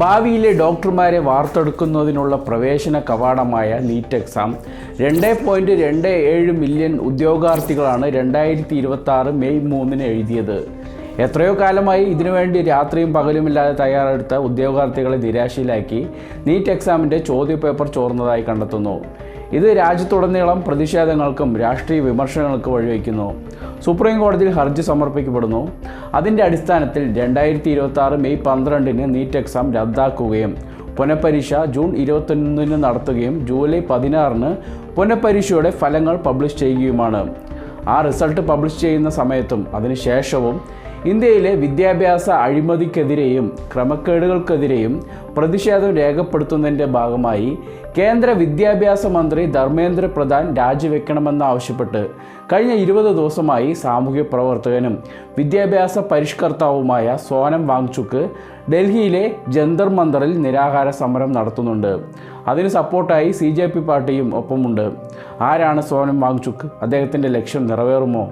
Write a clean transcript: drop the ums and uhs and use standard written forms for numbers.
ഭാവിയിലെ ഡോക്ടർമാരെ വാർത്തെടുക്കുന്നതിനുള്ള പ്രവേശന കവാടമായ നീറ്റ് എക്സാം 2.27 മില്യൺ ഉദ്യോഗാർത്ഥികളാണ് 2026 മെയ് 3 എഴുതിയത്. എത്രയോ കാലമായി ഇതിനുവേണ്ടി രാത്രിയും പകലുമില്ലാതെ തയ്യാറെടുത്ത ഉദ്യോഗാർത്ഥികളെ നിരാശയിലാക്കി നീറ്റ് എക്സാമിൻ്റെ ചോദ്യപേപ്പർ ചോർന്നതായി കണ്ടെത്തുന്നു. ഇത് രാജ്യത്തുടനീളം പ്രതിഷേധങ്ങൾക്കും രാഷ്ട്രീയ വിമർശനങ്ങൾക്കും വഴിവെക്കുന്നു. സുപ്രീം കോടതിയിൽ ഹർജി സമർപ്പിക്കപ്പെടുന്നു. അതിൻ്റെ അടിസ്ഥാനത്തിൽ 2026 മെയ് 12 നീറ്റ് എക്സാം റദ്ദാക്കുകയും പുനഃപരീക്ഷ ജൂൺ 21 നടത്തുകയും ജൂലൈ 16 പുനഃപരീക്ഷയുടെ ഫലങ്ങൾ പബ്ലിഷ് ചെയ്യുകയുമാണ്. ആ റിസൾട്ട് പബ്ലിഷ് ചെയ്യുന്ന സമയത്തും അതിനുശേഷവും ഇന്ത്യയിലെ വിദ്യാഭ്യാസ അഴിമതിക്കെതിരെയും ക്രമക്കേടുകൾക്കെതിരെയും പ്രതിഷേധം രേഖപ്പെടുത്തുന്നതിൻ്റെ ഭാഗമായി കേന്ദ്ര വിദ്യാഭ്യാസ മന്ത്രി ധർമ്മേന്ദ്ര പ്രധാൻ രാജിവെക്കണമെന്നാവശ്യപ്പെട്ട് കഴിഞ്ഞ 20 ദിവസമായി സാമൂഹ്യ പ്രവർത്തകനും വിദ്യാഭ്യാസ പരിഷ്കർത്താവുമായ സോനം വാങ്ചുക്ക് ഡൽഹിയിലെ ജന്തർ മന്ദറിൽ നിരാഹാര സമരം നടത്തുന്നുണ്ട്. അതിന് സപ്പോർട്ടായി CJP പാർട്ടിയും ഒപ്പമുണ്ട്. ആരാണ് സോനം വാങ്ചുക്ക്? അദ്ദേഹത്തിൻ്റെ ലക്ഷ്യം നിറവേറുമോ?